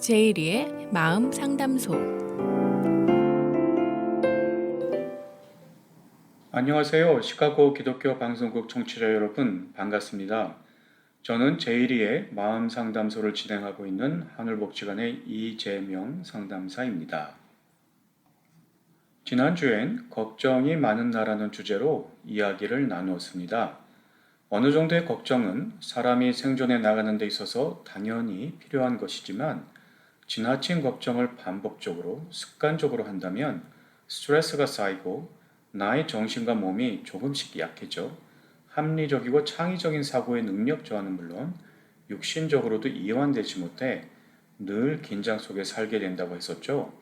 제이리의 마음 상담소. 안녕하세요. 시카고 기독교 방송국 청취자 여러분, 반갑습니다. 저는 제이리의 마음 상담소를 진행하고 있는 하늘복지관의 이재명 상담사입니다. 지난주엔 걱정이 많은 나라는 주제로 이야기를 나누었습니다. 어느 정도의 걱정은 사람이 생존해 나가는 데 있어서 당연히 필요한 것이지만 지나친 걱정을 반복적으로 습관적으로 한다면 스트레스가 쌓이고 나의 정신과 몸이 조금씩 약해져 합리적이고 창의적인 사고의 능력 저하는 물론 육신적으로도 이완되지 못해 늘 긴장 속에 살게 된다고 했었죠.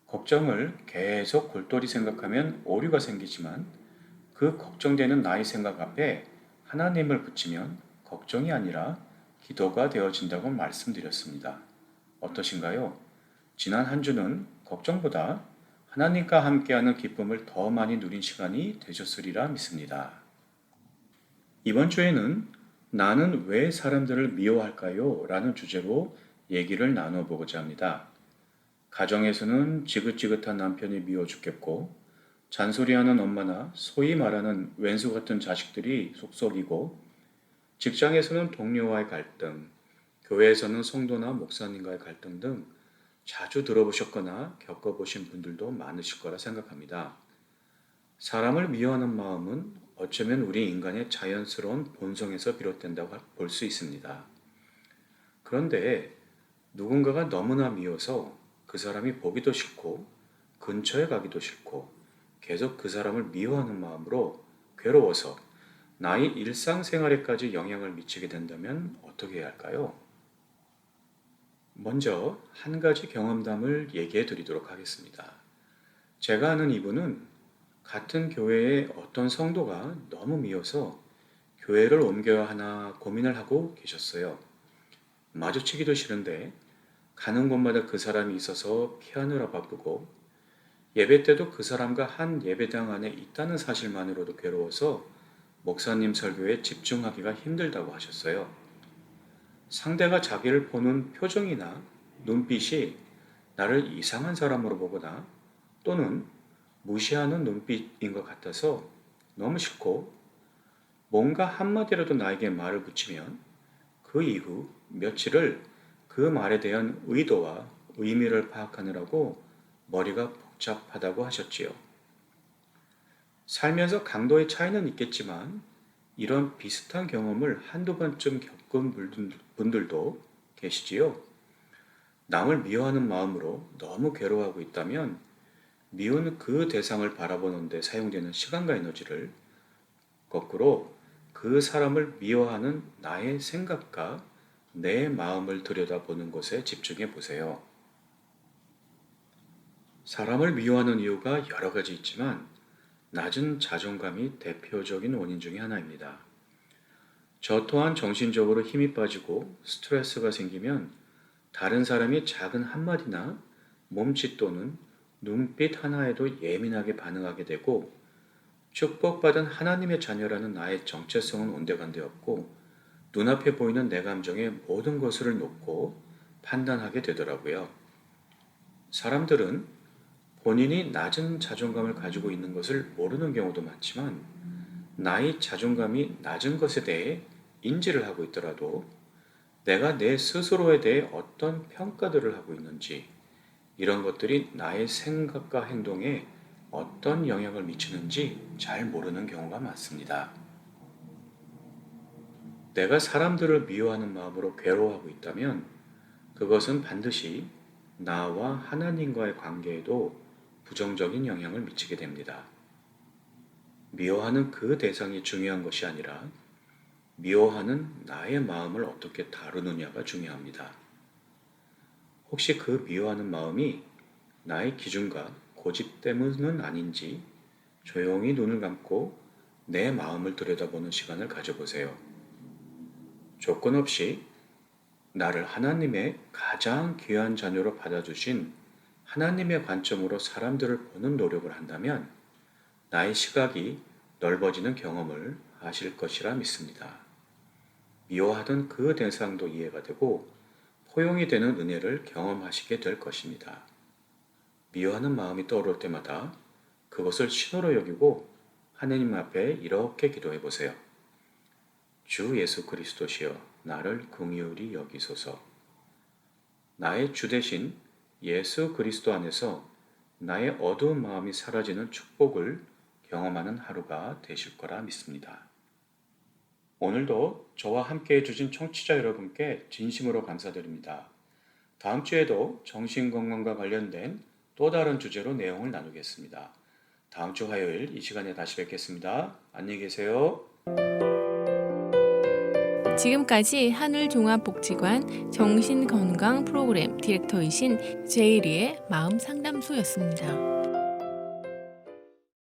걱정을 계속 골똘히 생각하면 오류가 생기지만 그 걱정되는 나의 생각 앞에 하나님을 붙이면 걱정이 아니라 기도가 되어진다고 말씀드렸습니다. 어떠신가요? 지난 한 주는 걱정보다 하나님과 함께하는 기쁨을 더 많이 누린 시간이 되셨으리라 믿습니다. 이번 주에는 나는 왜 사람들을 미워할까요? 라는 주제로 얘기를 나눠보고자 합니다. 가정에서는 지긋지긋한 남편이 미워 죽겠고 잔소리하는 엄마나 소위 말하는 왼수 같은 자식들이 속썩이고 직장에서는 동료와의 갈등, 교회에서는 성도나 목사님과의 갈등 등 자주 들어보셨거나 겪어보신 분들도 많으실 거라 생각합니다. 사람을 미워하는 마음은 어쩌면 우리 인간의 자연스러운 본성에서 비롯된다고 볼 수 있습니다. 그런데 누군가가 너무나 미워서 그 사람이 보기도 싫고 근처에 가기도 싫고 계속 그 사람을 미워하는 마음으로 괴로워서 나의 일상생활에까지 영향을 미치게 된다면 어떻게 해야 할까요? 먼저 한 가지 경험담을 얘기해 드리도록 하겠습니다. 제가 아는 이분은 같은 교회의 어떤 성도가 너무 미워서 교회를 옮겨야 하나 고민을 하고 계셨어요. 마주치기도 싫은데 가는 곳마다 그 사람이 있어서 피하느라 바쁘고 예배 때도 그 사람과 한 예배당 안에 있다는 사실만으로도 괴로워서 목사님 설교에 집중하기가 힘들다고 하셨어요. 상대가 자기를 보는 표정이나 눈빛이 나를 이상한 사람으로 보거나 또는 무시하는 눈빛인 것 같아서 너무 싫고 뭔가 한마디라도 나에게 말을 붙이면 그 이후 며칠을 그 말에 대한 의도와 의미를 파악하느라고 머리가 복잡하다고 하셨지요. 살면서 강도의 차이는 있겠지만 이런 비슷한 경험을 한두 번쯤 겪은 분들도 계시지요. 남을 미워하는 마음으로 너무 괴로워하고 있다면 미운 그 대상을 바라보는 데 사용되는 시간과 에너지를 거꾸로 그 사람을 미워하는 나의 생각과 내 마음을 들여다보는 것에 집중해 보세요. 사람을 미워하는 이유가 여러 가지 있지만 낮은 자존감이 대표적인 원인 중에 하나입니다. 저 또한 정신적으로 힘이 빠지고 스트레스가 생기면 다른 사람이 작은 한마디나 몸짓 또는 눈빛 하나에도 예민하게 반응하게 되고 축복받은 하나님의 자녀라는 나의 정체성은 온데간데없고 눈앞에 보이는 내 감정에 모든 것을 놓고 판단하게 되더라고요. 사람들은 본인이 낮은 자존감을 가지고 있는 것을 모르는 경우도 많지만 나의 자존감이 낮은 것에 대해 인지를 하고 있더라도 내가 내 스스로에 대해 어떤 평가들을 하고 있는지 이런 것들이 나의 생각과 행동에 어떤 영향을 미치는지 잘 모르는 경우가 많습니다. 내가 사람들을 미워하는 마음으로 괴로워하고 있다면 그것은 반드시 나와 하나님과의 관계에도 부정적인 영향을 미치게 됩니다. 미워하는 그 대상이 중요한 것이 아니라 미워하는 나의 마음을 어떻게 다루느냐가 중요합니다. 혹시 그 미워하는 마음이 나의 기준과 고집 때문은 아닌지 조용히 눈을 감고 내 마음을 들여다보는 시간을 가져보세요. 조건 없이 나를 하나님의 가장 귀한 자녀로 받아주신 하나님의 관점으로 사람들을 보는 노력을 한다면 나의 시각이 넓어지는 경험을 하실 것이라 믿습니다. 미워하던 그 대상도 이해가 되고 포용이 되는 은혜를 경험하시게 될 것입니다. 미워하는 마음이 떠오를 때마다 그것을 신호로 여기고 하느님 앞에 이렇게 기도해 보세요. 주 예수 그리스도시여 나를 긍휼히 여기소서. 나의 주 대신 예수 그리스도 안에서 나의 어두운 마음이 사라지는 축복을 경험하는 하루가 되실 거라 믿습니다. 오늘도 저와 함께 해주신 청취자 여러분께 진심으로 감사드립니다. 다음 주에도 정신건강과 관련된 또 다른 주제로 내용을 나누겠습니다. 다음 주 화요일 이 시간에 다시 뵙겠습니다. 안녕히 계세요. 지금까지 하늘종합복지관 정신건강 프로그램 디렉터이신 제이리의 마음상담소였습니다.